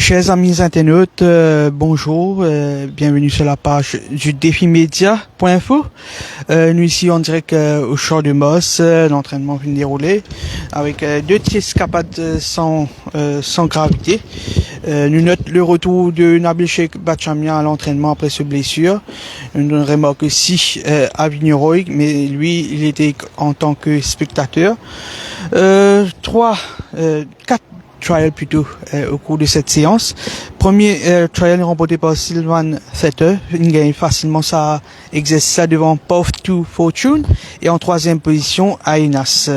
Chers amis internautes, bonjour, bienvenue sur la page du défimédia.info. Nous ici en direct au champ de Moss, l'entraînement vient de dérouler avec deux petites escapades sans gravité. Nous notons le retour de Nabil Sheikh Bachamian à l'entraînement après ce blessure. Nous remarquons aussi à Vigneroy, mais lui, il était en tant que spectateur. 4 trials plutôt au cours de cette séance. Premier trial remporté par Sylvain Fetter. Il gagne facilement sa exercice devant Path to Fortune. Et en troisième position, Aenas.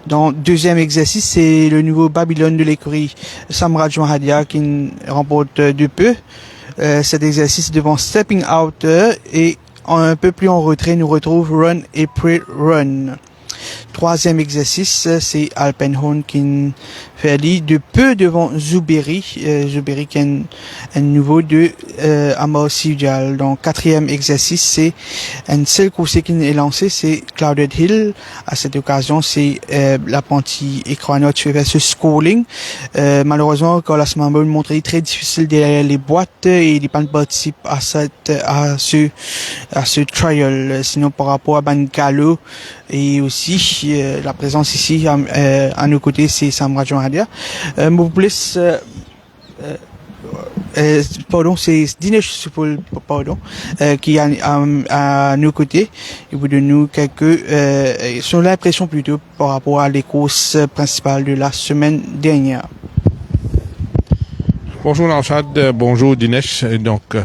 Dans deuxième exercice, c'est le nouveau Babylone de l'écurie Samraj Mahadia qui remporte de peu cet exercice devant Stepping Out. Et un peu plus en retrait, nous retrouve Run et Pre-Run. Troisième exercice, c'est Alpenhorn qui fait de peu devant Zuberi. Zuberi qui est un nouveau de Amor Sidial. Donc quatrième exercice, c'est un seul coursier qui est lancé, c'est Clouded Hill. À cette occasion, c'est l'apprenti écranote versus Schooling. Malheureusement, Carlos Mambo montré très difficile derrière les boîtes et il pas participe à ce trial. Sinon, par rapport à Bangalo et aussi la présence ici à nos côtés, c'est Samraj Mahadia. C'est Dinesh Soufoul, qui est à nos côtés. Il vous donne nous son impression plutôt par rapport à les courses principales de la semaine dernière. Bonjour Lanchad, bonjour Dinesh. Donc,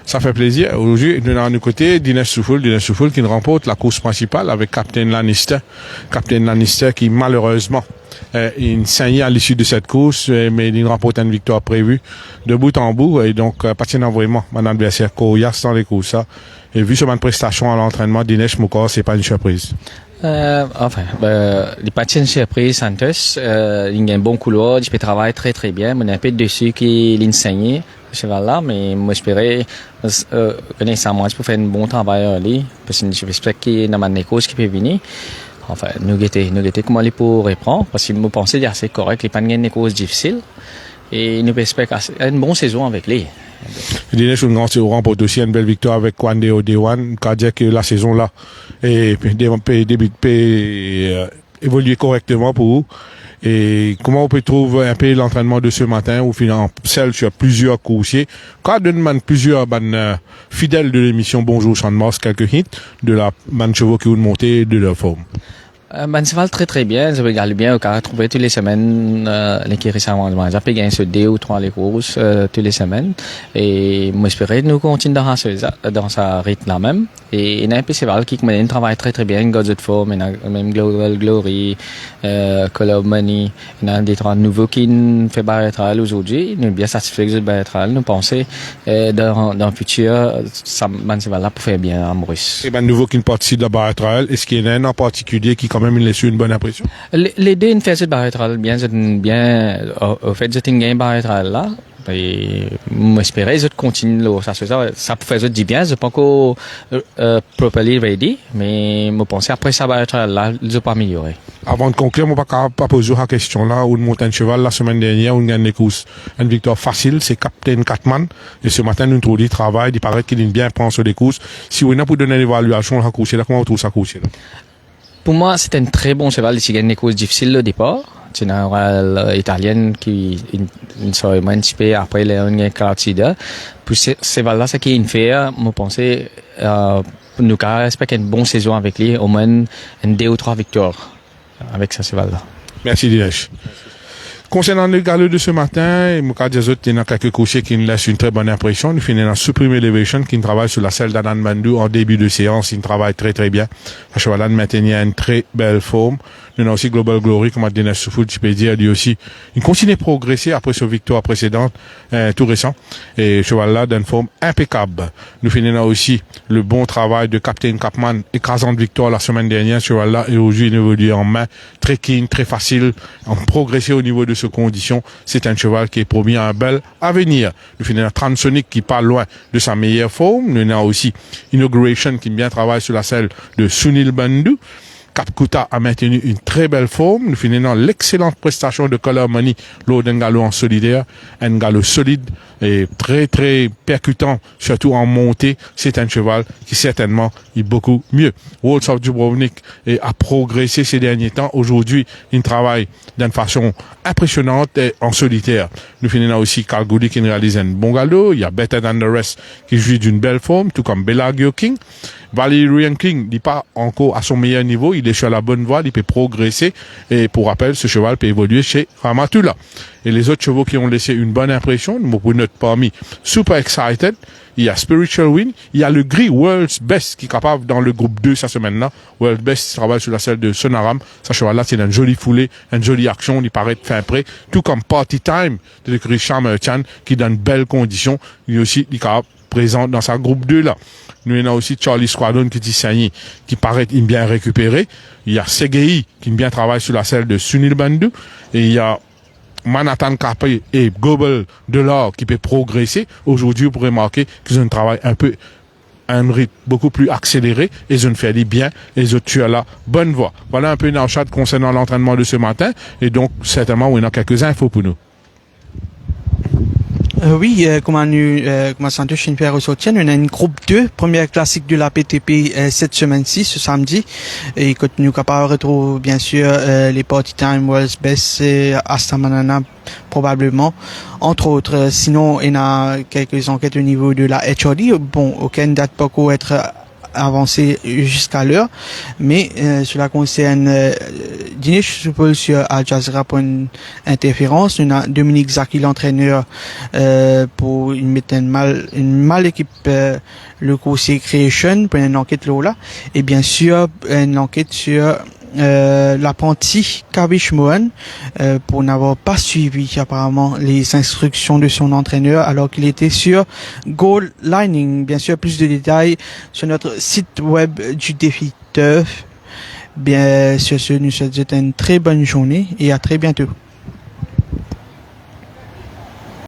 ça fait plaisir. Aujourd'hui, nous avons à nos côtés Dinesh Soufoul qui remporte la course principale avec Captain Lannister. Captain Lannister qui malheureusement il saignait à l'issue de cette course, mais il remporte une victoire prévue de bout en bout. Et donc, patinant vraiment mon adversaire Koyas dans les courses. Et vu sur ma prestation à l'entraînement, Dinesh Moukor, c'est pas une surprise. Les patins surprise Santos, il y a un bon couloir, il peut travailler très très bien. On est un peu dessus qu'il enseignait ce cheval-là, mais moi j'espérais connaissant moi pour faire un bon travail ali, parce que j'espère qu'il y a une cause qui peut venir. Enfin, nous guetter comment aller pour reprendre, parce que je pensais que c'est correct, les pas une cause difficile, et nous espérons une bonne saison avec lui. Dinesh remporte aussi une belle victoire avec Kwande Odewan, qui a dit que la saison là évoluer correctement pour vous. Et comment on peut trouver un peu l'entraînement de ce matin ou finalement celle sur plusieurs coursiers. Quand on demande plusieurs fidèles de l'émission Bonjour Champ de Mars, quelques hits de la chevaux qui ont monté de leur forme. Ça va très très bien, je regarde bien, on a trouvé toutes les semaines l'équipe récemment, j'ai pu gagner ce 2 ou 3 les courses toutes les semaines et moi j'espérais nous continuer dans ce rythme là même et il y a un festival qui travaille très très bien, God's Form, même Global Glory, Color Money, il y a des trois nouveaux qui fait barretral aujourd'hui, nous sommes bien satisfaits de barretral, nous pensons dans le futur ça va pour faire bien à Maurice. Et nouveau qui participe de la barretral, est-ce qu'il y en a un en particulier qui quand même il laisse une bonne impression? Les deux fait cette barretral bien au fait de une barretral là et m'espérer je continue ça peut faire du bien je pas encore properly ready mais me penser après ça barretral là je pas améliorer. Avant de conclure, on va pas poser la question là où monte un cheval la semaine dernière on gagne les courses. Une victoire facile, c'est Captain Catman et ce matin nous trouvons du travail, il paraît qu'il bien prend sur les courses. Si on a pour donner l'évaluation la course là comment on trouve ça course là? Pour moi, c'est un très bon cheval. Il gagne des courses difficiles au départ. C'est une rurale italienne qui s'est émancipée après les Cartida. Puis ce cheval-là, ce qui est une fait, je pense, nous espérons une bonne saison avec lui, au moins une 2 ou 3 victoires avec ce cheval-là. Merci Dinesh. Concernant le galop de ce matin, il y a quelques coursiers qui nous laissent une très bonne impression. Nous finissons dans Supreme Elevation qui travaille sur la selle d'Anan Mandou en début de séance. Il travaille très très bien. Le cheval maintenait une très belle forme. Nous avons aussi Global Glory, comme a dit Dinesh Soufoul, tu peux dire, lui aussi. Il continue de progresser après sa victoire précédente, tout récent. Et le cheval-là d'une forme impeccable. Nous finissons aussi le bon travail de Captain Capman, écrasante victoire la semaine dernière. Ce cheval-là est aujourd'hui évolué en main, très keen, très facile, en progressé au niveau de ses conditions. C'est un cheval qui est promis à un bel avenir. Nous finissons Transonic qui part loin de sa meilleure forme. Nous avons aussi Inauguration qui bien travaille sur la selle de Sunil Bandhu. Kapkuta a maintenu une très belle forme. Nous finissons l'excellente prestation de Color Money lors d'un galop en solidaire. Un galop solide et très, très percutant, surtout en montée. C'est un cheval qui certainement est beaucoup mieux. Waltz of Dubrovnik a progressé ces derniers temps. Aujourd'hui, il travaille d'une façon impressionnante en solitaire. Nous finissons aussi Kalgoudi qui réalise un bon galop. Il y a Better Than the Rest qui joue d'une belle forme, tout comme Bellagio King. Valerian King n'est pas encore à son meilleur niveau, il est sur la bonne voie, il peut progresser et pour rappel, ce cheval peut évoluer chez Ramatula. Et les autres chevaux qui ont laissé une bonne impression, nous pouvons noter parmi Super Excited, il y a Spiritual Win, il y a le gris World's Best qui est capable dans le groupe 2 ça semaine-là. World's Best travaille sur la selle de Sonaram. Ce cheval-là, c'est une jolie foulée, une jolie action, il paraît fin prêt. Tout comme Party Time de l'écurie Chan qui donne belles conditions. Il est aussi il est capable présent dans sa groupe 2 là. Nous avons aussi Charlie Squadron qui dit Sagny, qui paraît bien récupéré. Il y a Segei qui bien travaille sur la selle de Sunil Bandhu. Et il y a Manhattan Capri et Gobel Delors qui peut progresser. Aujourd'hui, vous pourrez remarquer qu'ils ont un travail un rythme beaucoup plus accéléré et ils ont fait bien et ils ont tué la bonne voie. Voilà un peu une enchade concernant l'entraînement de ce matin. Et donc, certainement, on a quelques infos pour nous. Oui, comme Santos Chinper ressortir, on a une groupe 2, première classique de la PTP cette semaine-ci, ce samedi. Et que nous capables de retrouver, bien sûr, les Party Time, World's Best et Astamanana, probablement, entre autres. Sinon, il y a quelques enquêtes au niveau de la HRD. Bon, aucune date pas qu'à être avancé jusqu'à l'heure, mais cela concerne dîner, je suppose, sur Al Jazeera pour une interférence. On a Dominique Zaki, l'entraîneur, pour une mal équipe le conseil Creation pour une enquête là, et bien sûr une enquête sur l'apprenti Kavish Mohan pour n'avoir pas suivi apparemment les instructions de son entraîneur alors qu'il était sur Goal Lining. Bien sûr, plus de détails sur notre site web du défi Turf. Bien, sur ce, nous souhaitons une très bonne journée et à très bientôt.